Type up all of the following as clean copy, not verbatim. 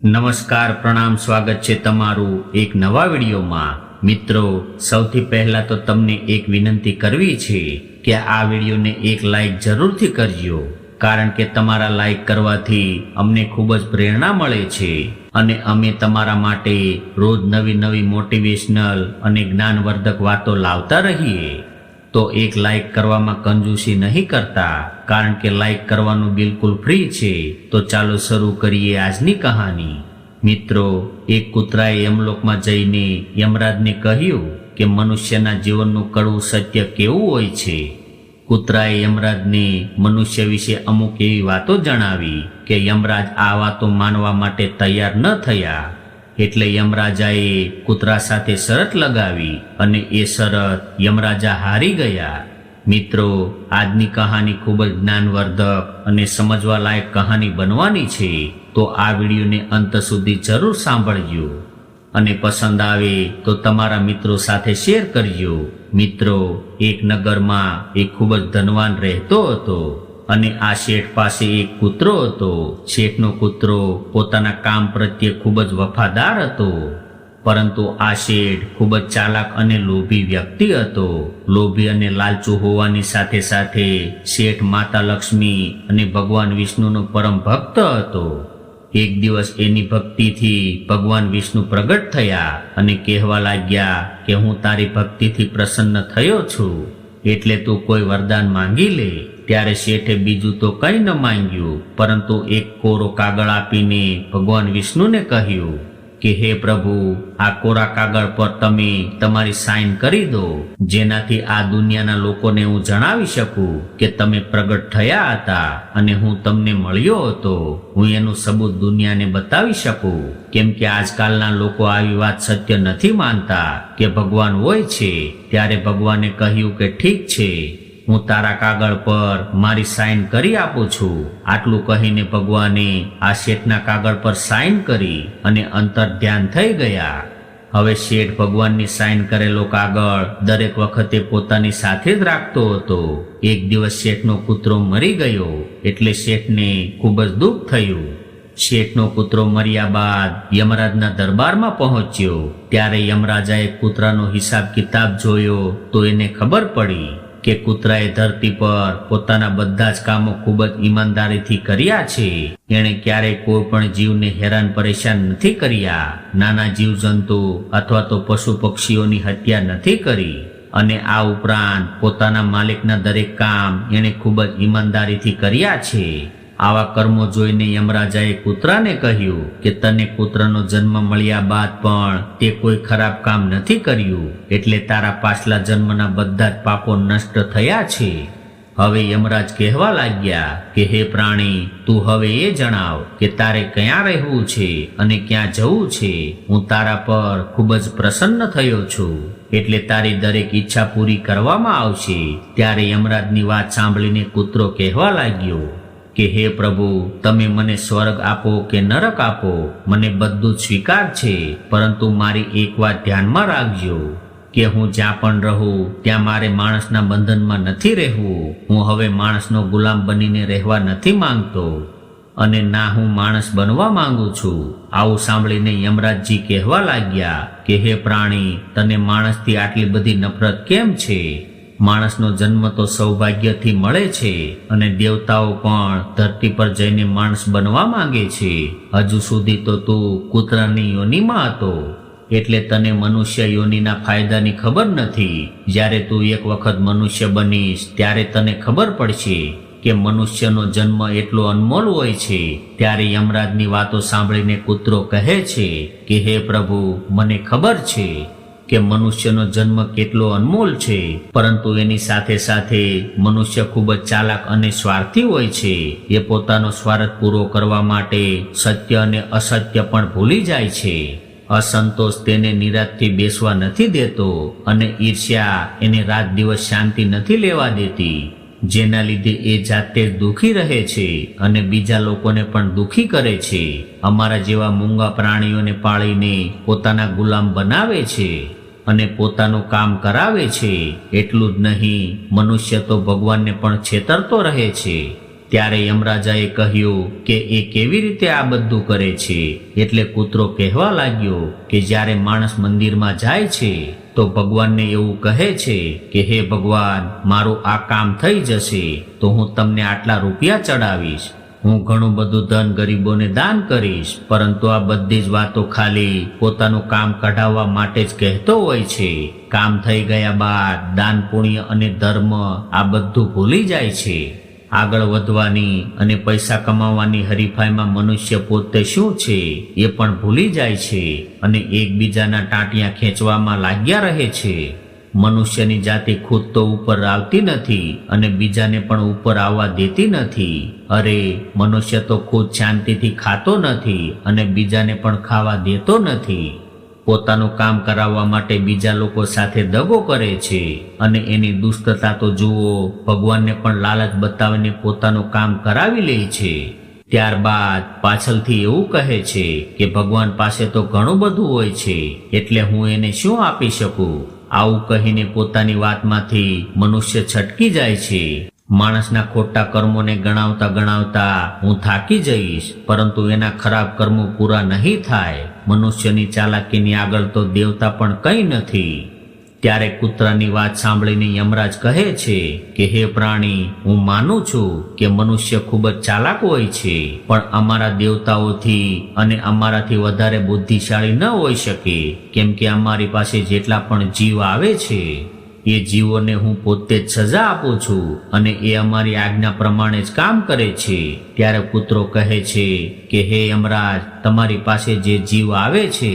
નમસ્કાર, પ્રણામ, સ્વાગત છે તમારું એક નવા વિડીયોમાં। મિત્રો, સૌથી પહેલા તો તમને એક વિનંતી કરવી છે કે આ વિડીયોને એક લાઈક જરૂરથી કરજો, કારણ કે તમારા લાઈક કરવાથી અમને ખૂબ જ પ્રેરણા મળે છે અને અમે તમારા માટે રોજ નવી નવી મોટિવેશનલ અને જ્ઞાનવર્ધક વાતો લાવતા રહીએ। તો એક લાઈક કરવામાં કંજૂસી નહીં કરતા, કારણ કે લાઈક કરવાનું બિલકુલ ફ્રી છે। તો ચાલો શરૂ કરીએ આજની કહાની। મિત્રો, એક કૂતરાએ યમલોકમાં જઈને યમરાજને કહ્યું કે મનુષ્યના જીવનનું કડવું સત્ય કેવું હોય છે। કૂતરાએ યમરાજને મનુષ્ય વિશે અમુક એવી વાતો જણાવી કે યમરાજ આ વાતો માનવા માટે તૈયાર ન થયા। એટલે યમરાજાએ કૂતરા સાથે શરત લગાવી અને એ શરત યમરાજા હારી ગયા। મિત્રો, આજની કહાની ખૂબ જ જ્ઞાનવર્ધક અને સમજવા લાયક કહાની બનવાની છે, તો આ વિડીયોને અંત સુધી જરૂર સાંભળજો અને પસંદ આવે તો તમારા મિત્રો સાથે શેર કરજો। મિત્રો, એક નગરમાં એક ખૂબ જ ધનવાન રહેતો હતો અને આ શેઠ પાસે એક કૂતરો હતો। શેઠનો કૂતરો પોતાના કામ પ્રત્યે ખૂબ જ વફાદાર હતો, પરંતુ આ શેઠ ખૂબ જ ચાલાક અને લોભી વ્યક્તિ હતો। લોભી અને લાલચુ હોવાની સાથે સાથે શેઠ માતા લક્ષ્મી અને ભગવાન વિષ્ણુનો પરમ ભક્ત હતો। એક દિવસ એની ભક્તિથી ભગવાન વિષ્ણુ પ્રગટ થયા અને કહેવા લાગ્યા કે હું તારી ભક્તિથી પ્રસન્ન થયો છું, એટલે તું કોઈ વરદાન માંગી લે। ત્યારે શેઠે બીજું તો કંઈ ન માંગ્યું, પરંતુ એક કોરો કાગળ આપીને ભગવાન વિષ્ણુને કહ્યું કે હે પ્રભુ, આ કોરા કાગળ પર તમે તમારી સાઈન કરી દો, જેનાથી આ દુનિયાના લોકોને હું જણાવી શકું કે તમે પ્રગટ થયા હતા અને હું તમને મળ્યો હતો। હું એનું સબૂત દુનિયાને બતાવી શકું, કેમ કે આજકાલના લોકો આવી વાત સત્ય નથી માનતા કે ભગવાન હોય છે। ત્યારે ભગવાને કહ્યું કે ઠીક છે, હું તારા કાગળ પર મારી સાઈન કરી આપું છું। આટલું કહીને ભગવાને આ શેઠના કાગળ પર સાઈન કરી અને અંતર ધ્યાન થઈ ગયા। હવે શેઠ ભગવાનની સાઈન કરેલો કાગળ દરેક વખતે પોતાની સાથે જ રાખતો હતો। એક દિવસ શેઠનો કૂતરો મરી ગયો, એટલે શેઠને ખૂબ જ દુઃખ થયું। શેઠનો કૂતરો મર્યા બાદ યમરાજના દરબારમાં પહોંચ્યો। ત્યારે યમરાજાએ કૂતરાનો હિસાબ કિતાબ જોયો તો એને ખબર પડી કે કૂતરાએ ધરતી પર પોતાના બધા જ કામો ખૂબ જ ઈમાનદારીથી કર્યા છે। એણે ક્યારેય કોઈ પણ જીવને હેરાન પરેશાન નથી કર્યા, નાના જીવજંતુ અથવા તો પશુ પક્ષીઓની હત્યા નથી કરી, અને આ ઉપરાંત પોતાના માલિકના દરેક કામ એણે ખૂબ જ ઈમાનદારીથી કર્યા છે। આવા કર્મો જોઈને યમરાજાએ કૂતરાને કહ્યું કે તને કૂતરાનો જન્મ મળ્યા બાદ પણ તે કોઈ ખરાબ કામ નથી કર્યું, એટલે તારા પાછલા જન્મના બધા જ પાપો નષ્ટ થયા છે। હવે યમરાજ કહેવા લાગ્યા કે હે પ્રાણી, તું હવે એ જણાવ કે તારે ક્યાં રહેવું છે અને ક્યાં જવું છે। હું તારા પર ખૂબ જ પ્રસન્ન થયો છું, એટલે તારી દરેક ઈચ્છા પૂરી કરવામાં આવશે। ત્યારે યમરાજની વાત સાંભળીને કૂતરો કહેવા લાગ્યો કે હે પ્રભુ, તમે મને સ્વર્ગ આપો કે નરક આપો, મને બધું જ સ્વીકાર છે, પરંતુ મારી એક વાત ધ્યાનમાં રાખજો કે હું જ્યાં પણ રહું ત્યાં મારે માણસના બંધનમાં નથી રહેવું। હું હવે માણસનો ગુલામ બનીને રહેવા નથી માંગતો અને ના હું માણસ બનવા માંગુ છું। આવું સાંભળીને યમરાજજી કહેવા લાગ્યા કે હે પ્રાણી, તને માણસથી આટલી બધી નફરત કેમ છે? માણસનો જન્મ તો સૌભાગ્યથી મળે છે અને દેવતાઓ પણ ધરતી પર જઈને માણસ બનવા માંગે છે। હજુ સુધી તો તું કૂતરાની યોનિમાં હતો, એટલે તને મનુષ્ય યોનિના ફાયદાની ખબર નથી। જ્યારે તું એક વખત મનુષ્ય બનીશ ત્યારે તને ખબર પડશે કે મનુષ્યનો જન્મ એટલો અનમોલ હોય છે। ત્યારે યમરાજની વાતો સાંભળીને કૂતરો કહે છે કે હે પ્રભુ, મને ખબર છે કે મનુષ્યનો જન્મ કેટલો અનમોલ છે, પરંતુ એની સાથે સાથે મનુષ્ય ખૂબ જ ચાલાક અને સ્વાર્થી હોય છે। એ પોતાનો સ્વાર્થ પૂરો કરવા માટે સત્ય અને અસત્ય પણ ભૂલી જાય છે। અસંતોષ તેને નિરાશથી બેસવા નથી દેતો અને ઈર્ષ્યા એને રાત દિવસ શાંતિ નથી લેવા દેતી, જેના લીધે એ જાતે જ દુઃખી રહે છે અને બીજા લોકોને પણ દુઃખી કરે છે। અમારા જેવા મૂંગા પ્રાણીઓને પાળીને પોતાના ગુલામ બનાવે છે અને પોતાનું કામ કરાવે છે। એટલું જ નહીં, મનુષ્ય તો ભગવાનને પણ છેતરતો રહે છે। ત્યારે યમરાજાએ કહ્યું કે એ કેવી રીતે આ બધું કરે છે? એટલે કૂતરો કહેવા લાગ્યો કે જ્યારે માણસ મંદિરમાં જાય છે તો ભગવાનને એવું કહે છે કે હે ભગવાન, મારું આ કામ થઈ જશે તો હું તમને આટલા રૂપિયા ચડાવીશ, હું ઘણું બધું ધન ગરીબોને દાન કરીશ, પરંતુ આ બધી જ વાતો ખાલી પોતાનું કામ કઢાવવા માટે જ કહેતો હોય છે. કામ થઈ ગયા બાદ દાન, પુણ્ય અને ધર્મ આ બધું ભૂલી જાય છે. આગળ વધવાની અને પૈસા કમાવાની હરીફાઈમાં મનુષ્ય પોતે શું છે એ પણ ભૂલી જાય છે અને એકબીજાના ટાંટિયા ખેંચવામાં લાગ્યા રહે છે. મનુષ્યની જાતિ ખુદ તો ઉપર આવતી નથી અને બીજાને પણ ઉપર આવવા દેતી નથી. અરે, મનુષ્ય તો ખુદ શાંતિથી ખાતો નથી અને બીજાને પણ ખાવા દેતો નથી. પોતાનું કામ કરાવવા માટે બીજા લોકો સાથે દગો કરે છે અને એની દુષ્ટતા તો જુઓ, ભગવાનને પણ લાલચ બતાવીને પોતાનું કામ કરાવી લે છે. ત્યારબાદ પાછળથી એવું કહે છે કે ભગવાન પાસે તો ઘણું બધું હોય છે, એટલે હું એને શું આપી શકું? આવું કહીને પોતાની વાતમાંથી મનુષ્ય છટકી જાય છે. માણસના ખોટા કર્મોને ગણાવતા ગણાવતા હું થાકી જઈશ, પરંતુ એના ખરાબ કર્મો પૂરા નહીં થાય. મનુષ્યની ચાલાકીની આગળ તો દેવતા પણ કંઈ નથી. ત્યારે કૂતરાની વાત સાંભળીને યમરાજ કહે છે કે હે પ્રાણી, હું માનું છું કે મનુષ્ય ખૂબ જ ચાલાક હોય છે, પણ અમારા દેવતાઓથી અને અમારાથી વધારે બુદ્ધિશાળી ન હોઈ શકે, કેમ કે અમારી પાસે જેટલા પણ જીવ આવે છે એ જીવોને હું પોતે જ સજા આપું છું અને એ અમારી આજ્ઞા પ્રમાણે જ કામ કરે છે. ત્યારે કૂતરો કહે છે કે હે યમરાજ, તમારી પાસે જે જીવ આવે છે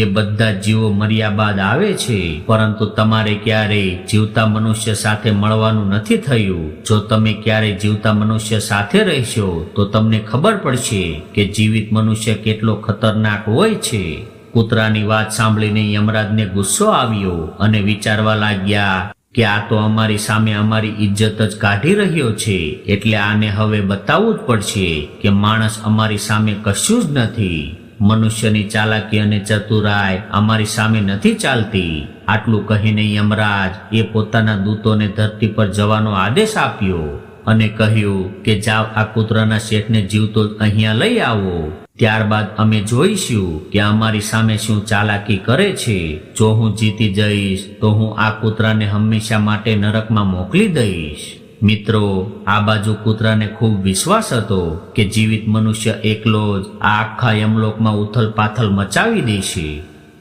એ બધા જીવો મર્યા બાદ આવે છે, પરંતુ તમારે ક્યારેય જીવતા મનુષ્ય સાથે મળવાનું નથી થયું. જો તમે ક્યારેય જીવતા મનુષ્ય સાથે રહેશો તો તમને ખબર પડશે કે જીવિત મનુષ્ય કેટલો ખતરનાક હોય છે. કૂતરાની વાત સાંભળીને યમરાજને ગુસ્સો આવ્યો અને વિચારવા લાગ્યા કે આ તો અમારી સામે અમારી ઇજ્જત જ કાઢી રહ્યો છે, એટલે આને હવે બતાવવું જ પડશે કે માણસ અમારી સામે કશું જ નથી. મનુષ્યની ચાલાકી અને ચતુરાઈ અમારી સામે નથી ચાલતી. આટલું કહીને યમરાજ એ પોતાના દૂતોને ધરતી પર જવાનો આદેશ આપ્યો અને કહ્યું કે જાઓ, આ કૂતરાના શેઠને જીવતો અહીંયા લઈ આવો. ત્યારબાદ અમે જોઈશું કે અમારી સામે શું ચાલાકી કરે છે. જો હું જીતી જઈશ તો હું આ કૂતરાને હંમેશા માટે નરકમાં મોકલી દઈશ. મિત્રો, આ બાજુ કૂતરાને ખૂબ વિશ્વાસ હતો કે જીવિત મનુષ્ય એકલો જ આ આખા યમલોકમાં ઉથલ પાથલ મચાવી દેશે.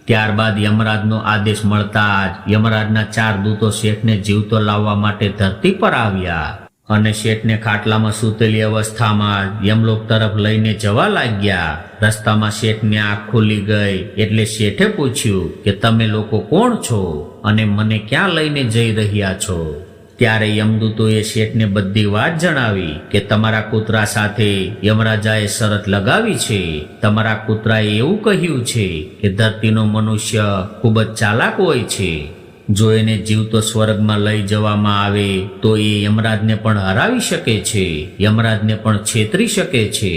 ત્યારબાદ યમરાજનો આદેશ મળતા જ યમરાજના 4 દૂતો શેઠને જીવતો લાવવા માટે ધરતી પર આવ્યા અને શેઠને ખાટલામાં સૂતેલી અવસ્થામાં યમલોક તરફ લઈને જવા લાગ્યા. રસ્તામાં શેઠની આંખ ખુલી ગઈ એટલે શેઠે પૂછ્યું કે તમે લોકો કોણ છો અને મને ક્યાં લઈને જઈ રહ્યા છો? ત્યારે યમદૂતોએ શેઠને બધી વાત જણાવી કે તમારા કૂતરા સાથે યમરાજાએ શરત લગાવી છે. તમારા કૂતરાએ એવું કહ્યું છે કે ધરતીનો મનુષ્ય ખૂબ જ ચાલાક હોય છે. જો એને જીવતો સ્વર્ગમાં લઈ જવામાં આવે તો એ યમરાજને પણ હરાવી શકે છે, યમરાજને પણ છેતરી શકે છે.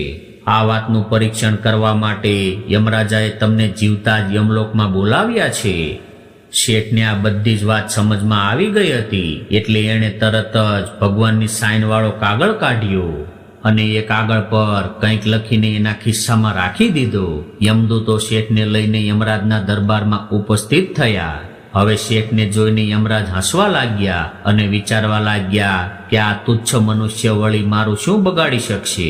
આ વાતનું પરીક્ષણ કરવા માટે યમરાજાએ તમને જીવતા જ યમલોકમાં બોલાવ્યા છે. શેઠને આ બધી જ વાત સમજમાં આવી ગઈ હતી, એટલે એણે તરત જ ભગવાનની સાઈન વાળો કાગળ કાઢ્યો અને એ કાગળ પર કંઈક લખીને એના ખિસ્સામાં રાખી દીધો. યમદૂતો શેઠને લઈને યમરાજના દરબારમાં ઉપસ્થિત થયા. હવે શેઠને જોઈને યમરાજ હસવા લાગ્યા અને વિચારવા લાગ્યા કે આ તુચ્છ મનુષ્ય વળી મારું શું બગાડી શકશે.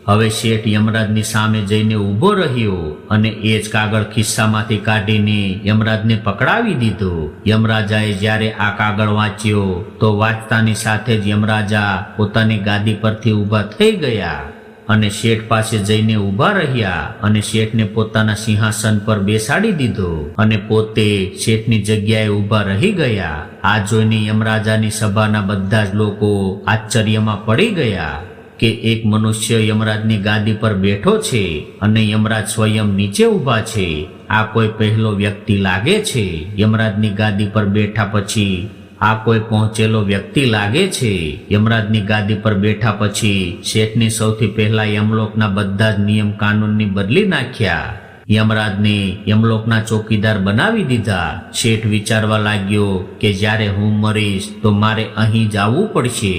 હવે શેઠ યમરાજની સામે જઈને ઊભો રહ્યો અને એ જ કાગળ ખિસ્સામાંથી કાઢીને યમરાજને પકડાવી દીધો. યમરાજાએ જ્યારે આ કાગળ વાંચ્યો તો વાંચતાની સાથે જ યમરાજા પોતાની ગાદી પરથી ઊભા થઈ ગયા અને શેઠ પાસે જઈને ઊભા રહ્યા અને શેઠને પોતાના સિંહાસન પર બેસાડી દીધો અને પોતે શેઠની જગ્યાએ ઊભા રહી ગયા. આ જોઈને યમરાજાની સભાના બધા જ લોકો આશ્ચર્યમાં પડી ગયા કે એક મનુષ્ય યમરાજની ગાદી પર બેઠો છે અને યમરાજ સ્વયં નીચે ઊભા છે. આ કોઈ પહેલો વ્યક્તિ લાગે છે. યમરાજની ગાદી પર બેઠા પછી આ કોઈ પહોંચેલો વ્યક્તિ લાગે છે. યમરાજની ગાદી પર બેઠા પછી શેઠને સૌથી પહેલા યમલોકના બધા જ નિયમ કાનૂનની બદલી નાખ્યા. યમરાજને યમલોકના ચોકીદાર બનાવી દીધા. શેઠ વિચારવા લાગ્યો કે જ્યારે હું મરીશ તો મારે અહીં જ આવવું પડશે.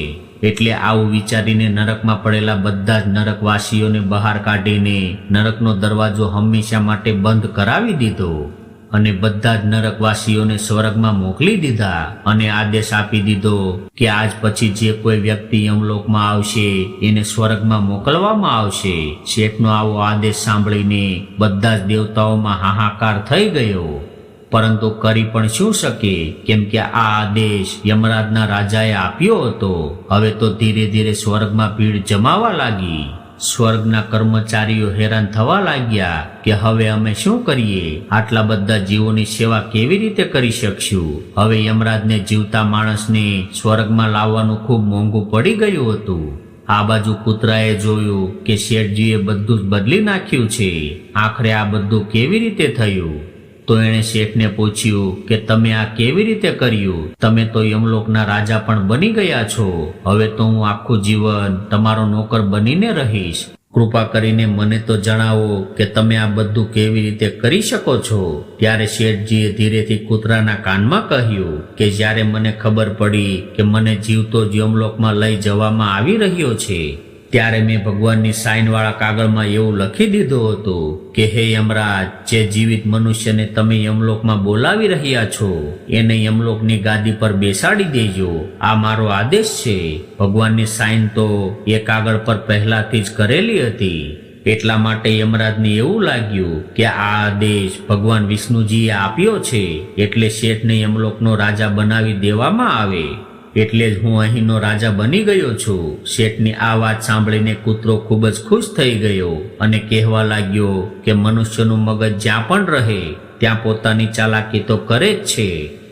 એટલે આવું વિચારીને નરકમાં પડેલા બધા જ નરકવાસીઓને બહાર કાઢીને નરકનો દરવાજો હંમેશા માટે બંધ કરાવી દીધો અને બધા જ નરકવાસીઓને સ્વર્ગમાં મોકલી દીધા અને આદેશ આપી દીધો કે આજ પછી જે કોઈ વ્યક્તિ યમલોકમાં આવશે એને સ્વર્ગમાં મોકલવામાં આવશે. શેઠનો આવો આદેશ સાંભળીને બધા જ દેવતાઓમાં હાહાકાર થઈ ગયો, પરંતુ કરી પણ શું શકે, કેમ કે આ આદેશ યમરાજના રાજાએ આપ્યો હતો. હવે તો ધીરે ધીરે સ્વર્ગમાં ભીડ જમાવા લાગી. સ્વર્ગના કર્મચારીઓ હેરાન થવા લાગ્યા કે હવે અમે શું કરીએ, આટલા બધા જીવોની સેવા કેવી રીતે કરી શકશું. હવે યમરાજને જીવતા માણસને સ્વર્ગમાં લાવવાનું ખૂબ મોંઘું પડી ગયું હતું. આ બાજુ કૂતરાએ જોયું કે શેઠજીએ બધું જ બદલી નાખ્યું છે. આખરે આ બધું કેવી રીતે થયું? તો એણે શેઠને પૂછ્યું કે તમે આ કેવી રીતે કર્યું? તમે તો યમલોકના રાજા પણ બની ગયા છો. હવે તો હું આખું જીવન તમારો નોકર બનીને રહીશ. કૃપા કરીને મને તો જણાવો કે તમે આ બધું કેવી રીતે કરી શકો છો. ત્યારે શેઠજીએ ધીરેથી કૂતરાના કાનમાં કહ્યું કે જ્યારે મને ખબર પડી કે મને જીવતો જ યમલોકમાં લઈ જવામાં આવી રહ્યો છે, ત્યારે મેં ભગવાનની સાઇનવાળા કાગળમાં એવું લખી દીધું હતું કે હે યમરાજ, જે જીવિત મનુષ્યને તમે યમલોકમાં બોલાવી રહ્યા છો એને યમલોકની ગાદી પર બેસાડી દેજો. આ મારો આદેશ છે. ભગવાનની સાઇન તો એ કાગળ પર પહેલાથી જ કરેલી હતી. એટલા માટે યમરાજને એવું લાગ્યું કે આ આદેશ ભગવાન વિષ્ણુજીએ આપ્યો છે, એટલે શેઠને યમલોકનો રાજા બનાવી દેવામાં આવે. એટલે જ હું અહીંનો રાજા બની ગયો છું. શેઠની આ વાત સાંભળીને કૂતરો ખૂબ જ ખુશ થઈ ગયો અને કહેવા લાગ્યો કે મનુષ્યનું મગજ જ્યાં પણ રહે ત્યાં પોતાની ચાલાકી તો કરે જ છે.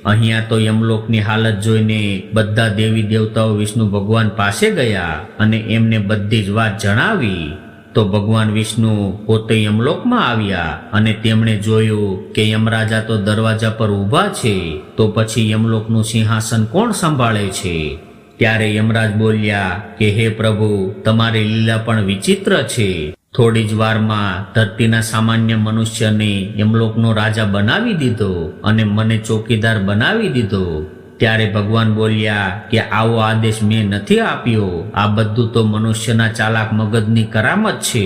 અહીંયા તો યમલોકની હાલત જોઈને બધા દેવી દેવતાઓ વિષ્ણુ ભગવાન પાસે ગયા અને એમને બધી જ વાત જણાવી. તો ભગવાન વિષ્ણુ પોતે યમલોકમાં આવ્યા અને તેમણે જોયું કે યમરાજા તો દરવાજા પર ઊભા છે, તો પછી યમલોકનું સિંહાસન કોણ સંભાળે છે? ત્યારે યમરાજ બોલ્યા કે હે પ્રભુ, તમારી લીલા પણ વિચિત્ર છે. થોડી જ વારમાં ધરતીના સામાન્ય મનુષ્યને યમલોકનો રાજા બનાવી દીધો અને મને ચોકીદાર બનાવી દીધો. ત્યારે ભગવાન બોલ્યા કે આવો આદેશ મેં નથી આપ્યો. આ બધું તો મનુષ્યના ચાલાક મગજની કરામત છે.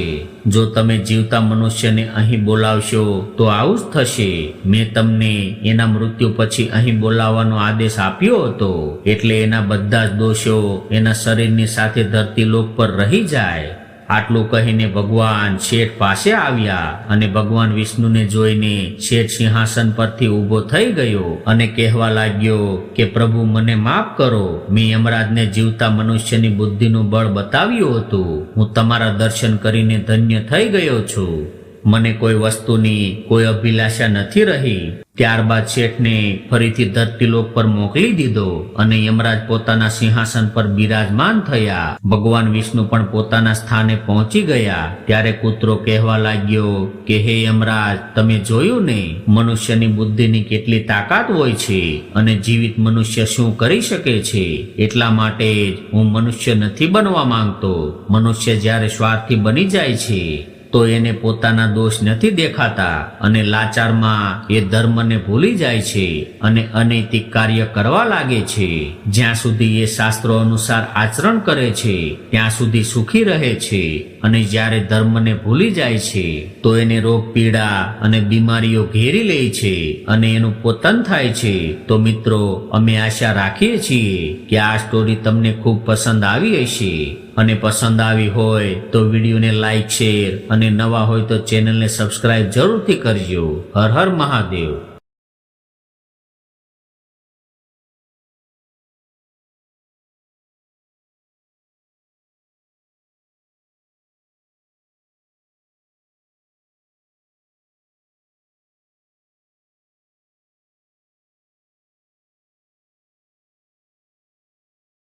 જો તમે જીવતા મનુષ્યને અહીં બોલાવશો તો આવું જ થશે. મેં તમને એના મૃત્યુ પછી અહીં બોલાવવાનો આદેશ આપ્યો હતો, એટલે એના બધા જ દોષો એના શરીરની સાથે ધરતી લોક પર રહી જાય. આટલું કહીને ભગવાન શેઠ પાસે આવ્યા અને ભગવાન વિષ્ણુને જોઈને શેઠ સિંહાસન પરથી ઊભો થઈ ગયો અને કહેવા લાગ્યો કે પ્રભુ, મને માફ કરો. મેં યમરાજને જીવતા મનુષ્યની બુદ્ધિનું બળ બતાવ્યું હતું. હું તમારા દર્શન કરીને ધન્ય થઈ ગયો છું. મને કોઈ વસ્તુની કોઈ અભિલાષા નથી રહી. ત્યારબાદ શેઠને ફરીથી ધરતીલોક પર મોકલી દીધો અને યમરાજ પોતાના સિંહાસન પર બિરાજમાન થયા. ભગવાન વિષ્ણુ પણ પોતાના સ્થાને પહોંચી ગયા. ત્યારે કૂતરો કહેવા લાગ્યો કે હે યમરાજ, તમે જોયું ને મનુષ્યની બુદ્ધિની કેટલી તાકાત હોય છે અને જીવિત મનુષ્ય શું કરી શકે છે. એટલા માટે જ હું મનુષ્ય નથી બનવા માંગતો. મનુષ્ય જ્યારે સ્વાર્થી બની જાય છે તો એને પોતાના દોષ નથી દેખાતા અને લાચારમાં એ ધર્મને ભૂલી જાય છે અને અનૈતિક કાર્ય કરવા લાગે છે. જ્યાં સુધી એ શાસ્ત્રો અનુસાર આચરણ કરે છે ત્યાં સુધી સુખી રહે છે અને જ્યારે ધર્મને ભૂલી જાય છે તો એને રોગ પીડા અને બીમારીઓ ઘેરી લે છે અને એનું પતન થાય છે. તો મિત્રો, અમે આશા રાખીએ છીએ કે આ સ્ટોરી તમને ખૂબ પસંદ આવી હશે અને પસંદ આવી હોય તો વિડીયોને લાઈક, શેર અને નવા હોય તો ચેનલને સબસ્ક્રાઇબ જરૂરથી કરજો. હર હર મહાદેવ.